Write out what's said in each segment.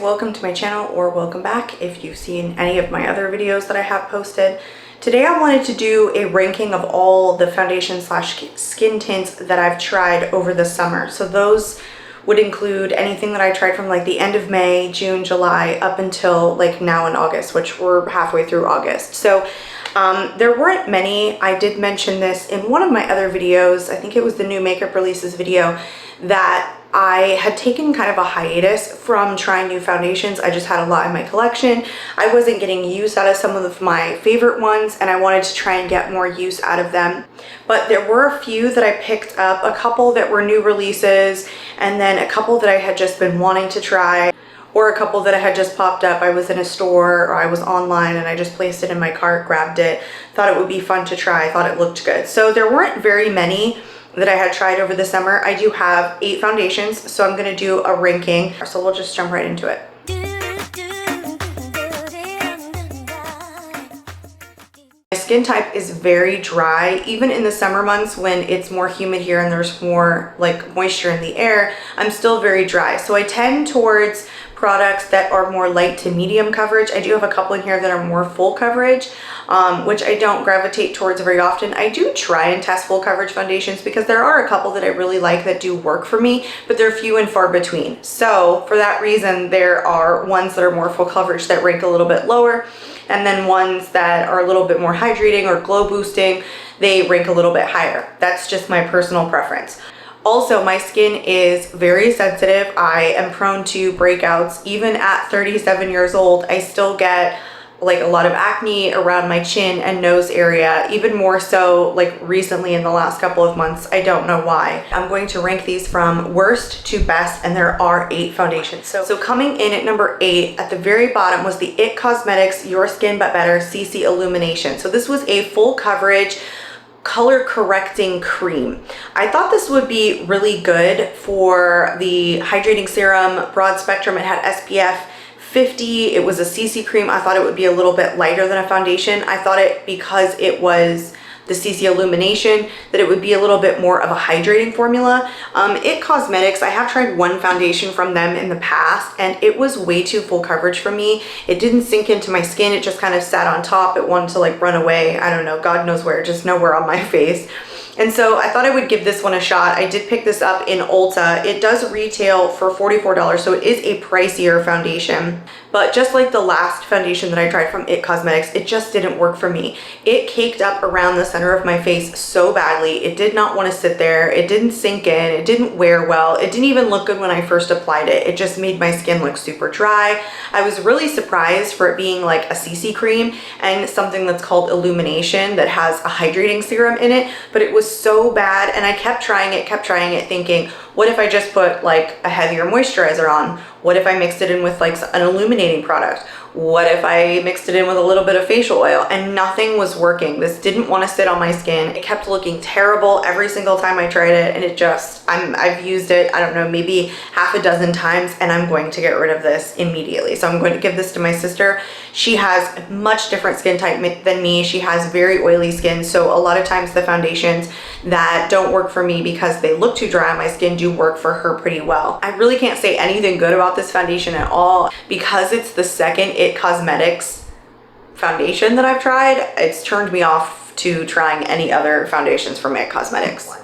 Welcome to my channel, or welcome back if you've seen any of my other videos that I have posted. Today I wanted to do a ranking of all the foundation slash skin tints that I've tried over the summer. So those would include anything that I tried from like the end of May, June, July, up until like now in August, which we're halfway through August. So there weren't many. I did mention this in one of my other videos. I think it was the new makeup releases video, that I had taken kind of a hiatus from trying new foundations. I just had a lot in my collection. I wasn't getting use out of some of my favorite ones, and I wanted to try and get more use out of them. But there were a few that I picked up, a couple that were new releases, and then a couple that I had just been wanting to try, or a couple that I had just popped up. I was in a store or I was online and I just placed it in my cart, grabbed it, thought it would be fun to try, thought it looked good. So there weren't very many that I had tried over the summer. I do have 8 foundations, so I'm gonna do a ranking. So we'll just jump right into it. My skin type is very dry. Even in the summer months when it's more humid here and there's more like moisture in the air, I'm still very dry. So I tend towards products that are more light to medium coverage. I do have a couple in here that are more full coverage, which I don't gravitate towards very often. I do try and test full coverage foundations because there are a couple that I really like that do work for me, but they're few and far between. So for that reason, there are ones that are more full coverage that rank a little bit lower, and then ones that are a little bit more hydrating or glow boosting, they rank a little bit higher. That's just my personal preference. Also, my skin is very sensitive. I am prone to breakouts. Even at 37 years old, I still get like a lot of acne around my chin and nose area, even more so like recently in the last couple of months. I don't know why. I'm going to rank these from worst to best, and there are 8 foundations. So coming in at number 8, at the very bottom, was the IT Cosmetics Your Skin But Better CC Illumination. So this was a full coverage color correcting cream. I thought this would be really good for the hydrating serum, broad spectrum. It had SPF 50. It was a CC cream. I thought it would be a little bit lighter than a foundation. I thought it, because it was the CC Illumination, that it would be a little bit more of a hydrating formula. IT Cosmetics, I have tried one foundation from them in the past, and it was way too full coverage for me. It didn't sink into my skin. It just kind of sat on top. It wanted to like run away. I don't know, God knows where, just nowhere on my face. And so I thought I would give this one a shot. I did pick this up in Ulta. It does retail for $44, so it is a pricier foundation. But just like the last foundation that I tried from IT Cosmetics, it just didn't work for me. It caked up around the center of my face so badly. It did not want to sit there. It didn't sink in. It didn't wear well. It didn't even look good when I first applied it. It just made my skin look super dry. I was really surprised for it being like a CC cream and something that's called Illumination that has a hydrating serum in it, but it was so bad, and I kept trying it, thinking, what if I just put like a heavier moisturizer on? What if I mixed it in with like an illuminating product? What if I mixed it in with a little bit of facial oil? And nothing was working. This didn't want to sit on my skin. It kept looking terrible every single time I tried it, and it just, I've used it, I don't know, maybe half a dozen times, and I'm going to get rid of this immediately. So I'm going to give this to my sister. She has much different skin type than me. She has very oily skin, so a lot of times the foundations that don't work for me because they look too dry on my skin do work for her pretty well. I really can't say anything good about this foundation at all because it's the second IT Cosmetics foundation that I've tried. It's turned me off to trying any other foundations from IT Cosmetics.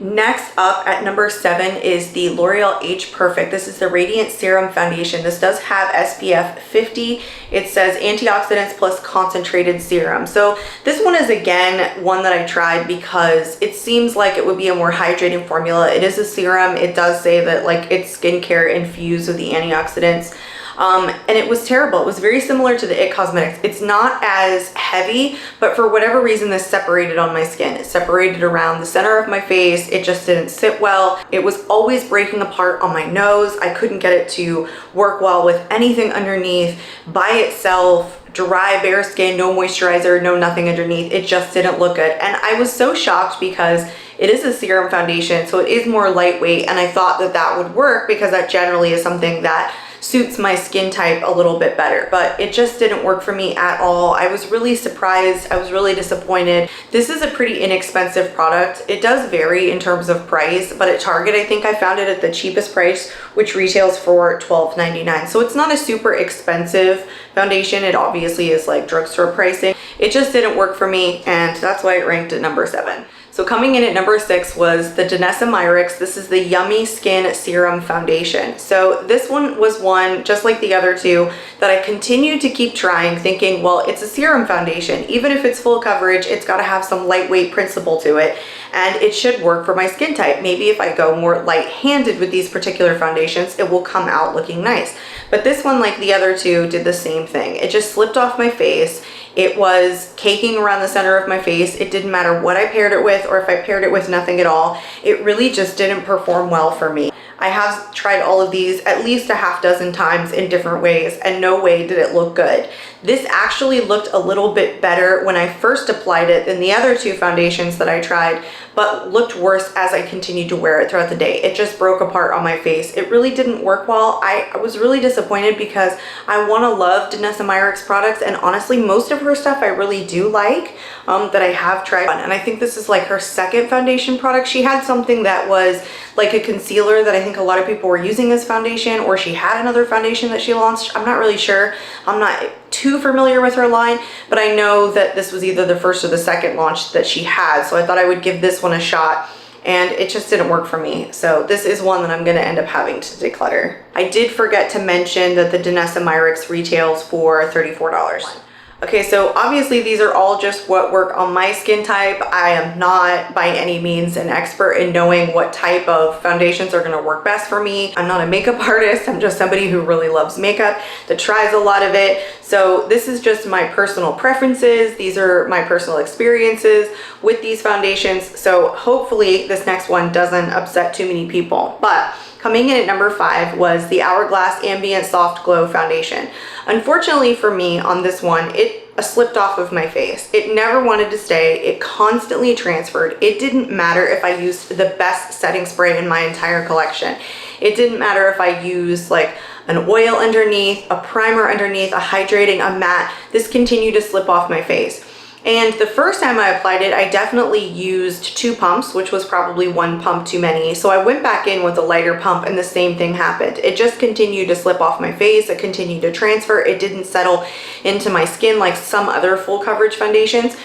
Next up at number 7 is the L'Oreal Age Perfect. This is the Radiant Serum Foundation. This does have SPF 50. It says antioxidants plus concentrated serum. So this one is again one that I tried because it seems like it would be a more hydrating formula. It is a serum. It does say that like it's skincare infused with the antioxidants. And it was terrible. It was very similar to the IT Cosmetics. It's not as heavy, but for whatever reason, this separated on my skin. It separated around the center of my face. It just didn't sit well. It was always breaking apart on my nose. I couldn't get it to work well with anything underneath by itself. Dry, bare skin, no moisturizer, no nothing underneath. It just didn't look good. And I was so shocked because it is a serum foundation, so it is more lightweight, and I thought that that would work because that generally is something that suits my skin type a little bit better, but it just didn't work for me at all. I was really surprised. I was really disappointed. This is a pretty inexpensive product. It does vary in terms of price, but at Target, I think I found it at the cheapest price, which retails for $12.99. So it's not a super expensive foundation. It obviously is like drugstore pricing. It just didn't work for me, and that's why it ranked at number 7. So coming in at number 6 was the Danessa Myrics. This is the Yummy Skin Serum Foundation. So this one was one, just like the other two, that I continued to keep trying, thinking, well, it's a serum foundation. Even if it's full coverage, it's got to have some lightweight principle to it, and it should work for my skin type. Maybe if I go more light-handed with these particular foundations, it will come out looking nice. But this one, like the other two, did the same thing. It just slipped off my face. It was caking around the center of my face. It didn't matter what I paired it with or if I paired it with nothing at all. It really just didn't perform well for me. I have tried all of these at least a half dozen times in different ways, and no way did it look good. This actually looked a little bit better when I first applied it than the other two foundations that I tried, but looked worse as I continued to wear it throughout the day. It just broke apart on my face. It really didn't work well. I was really disappointed because I want to love Danessa Myrics products, and honestly, most of her stuff I really do like that I have tried. And I think this is like her second foundation product. She had something that was like a concealer that I think a lot of people were using as foundation, or she had another foundation that she launched. I'm not really sure. I'm not too familiar with her line, but I know that this was either the first or the second launch that she had. So I thought I would give this one a shot, and it just didn't work for me. So this is one that I'm going to end up having to declutter. I did forget to mention that the Danessa Myrics retails for $34. Okay, so obviously these are all just what work on my skin type. I am not by any means an expert in knowing what type of foundations are gonna work best for me. I'm not a makeup artist. I'm just somebody who really loves makeup, that tries a lot of it. So this is just my personal preferences. These are my personal experiences with these foundations. So hopefully this next one doesn't upset too many people. But coming in at number 5 was the Hourglass Ambient Soft Glow Foundation. Unfortunately for me on this one, it slipped off of my face. It never wanted to stay. It constantly transferred. It didn't matter if I used the best setting spray in my entire collection. It didn't matter if I used like an oil underneath, a primer underneath, a hydrating, a matte. This continued to slip off my face. And the first time I applied it, I definitely used 2 pumps, which was probably 1 pump too many. So I went back in with a lighter pump and the same thing happened. It just continued to slip off my face. It continued to transfer. It didn't settle into my skin like some other full coverage foundations.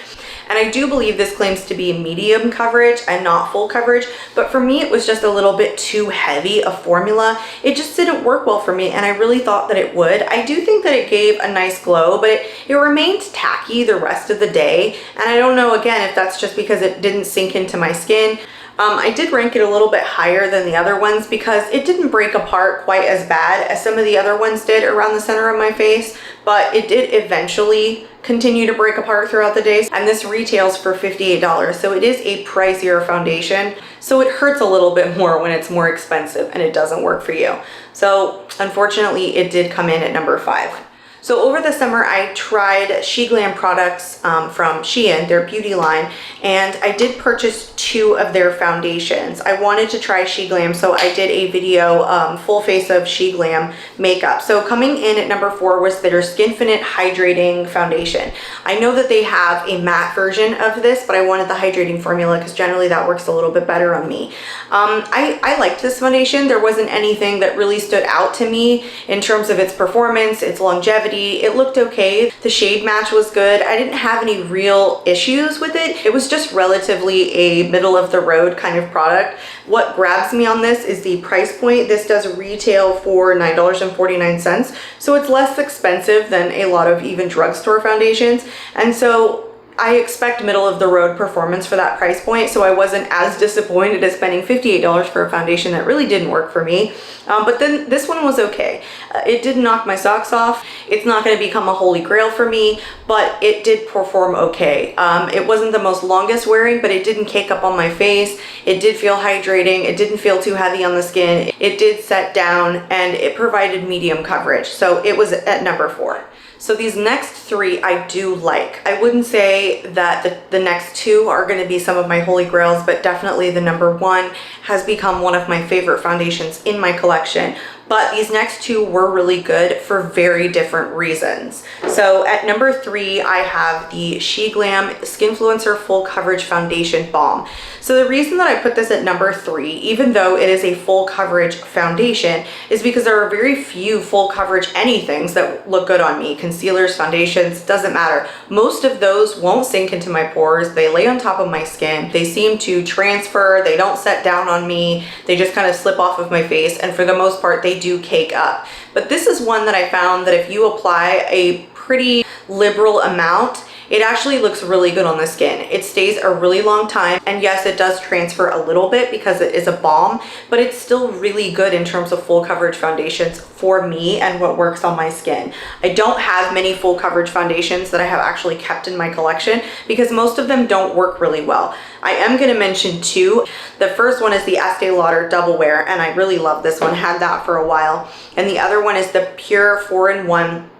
And I do believe this claims to be medium coverage and not full coverage, but for me it was just a little bit too heavy a formula. It just didn't work well for me, and I really thought that it would. I do think that it gave a nice glow, but it remained tacky the rest of the day, and I don't know again if that's just because it didn't sink into my skin. I did rank it a little bit higher than the other ones because it didn't break apart quite as bad as some of the other ones did around the center of my face, but it did eventually continue to break apart throughout the day. And this retails for $58, so it is a pricier foundation. So it hurts a little bit more when it's more expensive and it doesn't work for you. So unfortunately, it did come in at number 5. So over the summer, I tried Sheglam products from Shein, their beauty line, and I did purchase 2 of their foundations. I wanted to try Sheglam, so I did a video full face of Sheglam makeup. So coming in at number 4 was their Skinfinite Hydrating Foundation. I know that they have a matte version of this, but I wanted the hydrating formula because generally that works a little bit better on me. I liked this foundation. There wasn't anything that really stood out to me in terms of its performance, its longevity. It looked okay. The shade match was good. I didn't have any real issues with it. It was just relatively a middle of the road kind of product. What grabs me on this is the price point. This does retail for $9.49, so it's less expensive than a lot of even drugstore foundations. And so I expect middle of the road performance for that price point, so I wasn't as disappointed as spending $58 for a foundation that really didn't work for me. But then this one was okay. It didn't knock my socks off. It's not going to become a holy grail for me, but it did perform okay. It wasn't the most longest wearing, but it didn't cake up on my face. It did feel hydrating. It didn't feel too heavy on the skin. It did set down, and it provided medium coverage. So it was at number 4. So these next 3 I do like. I wouldn't say that the next 2 are going to be some of my holy grails, but definitely the number 1 has become one of my favorite foundations in my collection. but these next two were really good for very different reasons. So at number 3, I have the Sheglam Skinfluencer Full Coverage Foundation Balm. So the reason that I put this at number 3, even though it is a full coverage foundation, is because there are very few full coverage anythings that look good on me. Concealers, foundations, doesn't matter. Most of those won't sink into my pores. They lay on top of my skin. They seem to transfer. They don't set down on me. They just kind of slip off of my face, and for the most part they do cake up. But this is one that I found that if you apply a pretty liberal amount, it actually looks really good on the skin. It stays a really long time, and yes, it does transfer a little bit because it is a balm, but it's still really good in terms of full coverage foundations for me and what works on my skin. I don't have many full coverage foundations that I have actually kept in my collection because most of them don't work really well. I am going to mention 2. The first one is the Estee Lauder Double Wear, and I really love this one. Had that for a while. And the other one is the Pure 4-in-1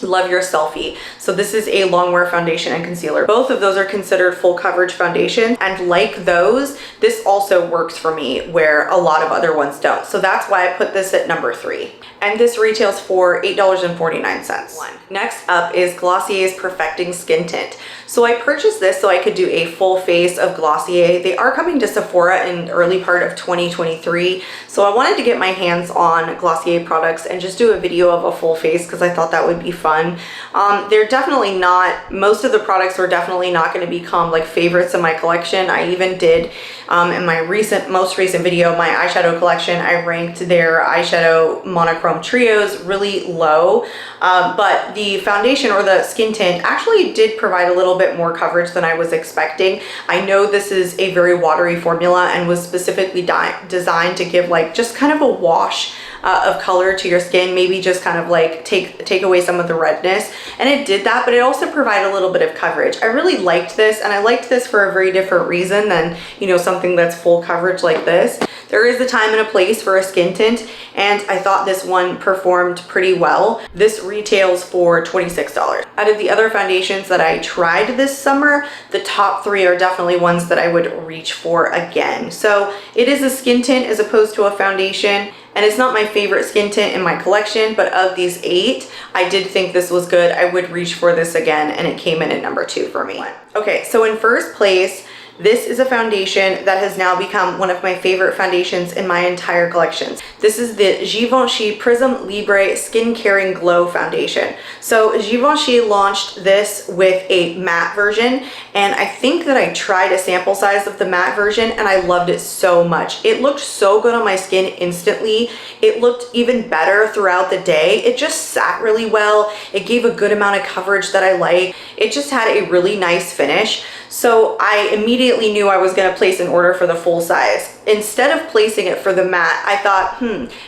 Love Your Selfie. So this is a long wear foundation and concealer. Both of those are considered full coverage foundation, and like those, this also works for me where a lot of other ones don't. So that's why I put this at number 3. And this retails for $8.49. Next up is Glossier's Perfecting Skin Tint. So I purchased this so I could do a full face of Glossier. They are coming to Sephora in the early part of 2023. So I wanted to get my hands on Glossier products and just do a video of a full face because I thought that would be fun. They're definitely not, most of the products were definitely not going to become like favorites in my collection. I even did in my most recent video, my eyeshadow collection, I ranked their eyeshadow monochrome trios really low. But the foundation or the skin tint actually did provide a little bit more coverage than I was expecting. I know this is a very watery formula and was specifically designed to give like just kind of a wash of color to your skin, maybe just kind of like take away some of the redness, and it did that, but it also provided a little bit of coverage. I really liked this, and I liked this for a very different reason than, you know, something that's full coverage like this. There is a time and a place for a skin tint, and I thought this one performed pretty well. This retails for $26. Out of the other foundations that I tried this summer, the top 3 are definitely ones that I would reach for again. So it is a skin tint as opposed to a foundation, and it's not my favorite skin tint in my collection, but of these 8, I did think this was good. I would reach for this again, and it came in at number 2 for me. Okay, so in first place, this is a foundation that has now become one of my favorite foundations in my entire collections. This is the Givenchy Prism Libre Skin Caring Glow Foundation. So Givenchy launched this with a matte version, and I think that I tried a sample size of the matte version and I loved it so much. It looked so good on my skin instantly. It looked even better throughout the day. It just sat really well. It gave a good amount of coverage that I like. It just had a really nice finish. So I immediately knew I was going to place an order for the full size. Instead of placing it for the matte, I thought,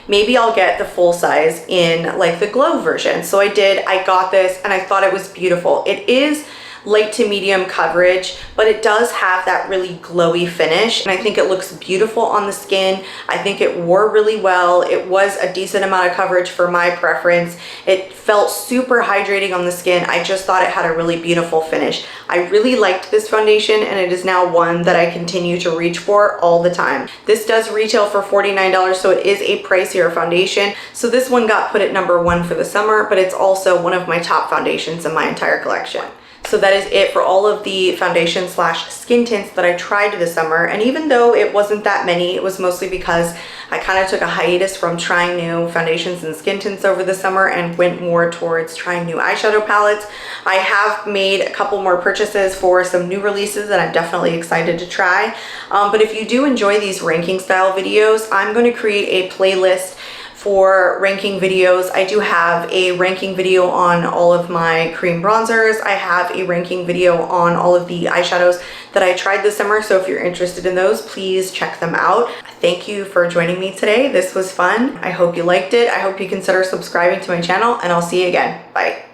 maybe I'll get the full size in like the glow version. So I did. I got this and I thought it was beautiful. It is light to medium coverage, but it does have that really glowy finish, and I think it looks beautiful on the skin. I think it wore really well. It was a decent amount of coverage for my preference. It felt super hydrating on the skin. I just thought it had a really beautiful finish. I really liked this foundation, and it is now one that I continue to reach for all the time. This does retail for $49, so it is a pricier foundation. So this one got put at number 1 for the summer, but it's also one of my top foundations in my entire collection. So that is it for all of the foundation slash skin tints that I tried this summer. And even though it wasn't that many, it was mostly because I kind of took a hiatus from trying new foundations and skin tints over the summer and went more towards trying new eyeshadow palettes. I have made a couple more purchases for some new releases that I'm definitely excited to try. But if you do enjoy these ranking style videos, I'm going to create a playlist for ranking videos. I do have a ranking video on all of my cream bronzers. I have a ranking video on all of the eyeshadows that I tried this summer. So if you're interested in those, please check them out. Thank you for joining me today. This was fun. I hope you liked it. I hope you consider subscribing to my channel, and I'll see you again. Bye.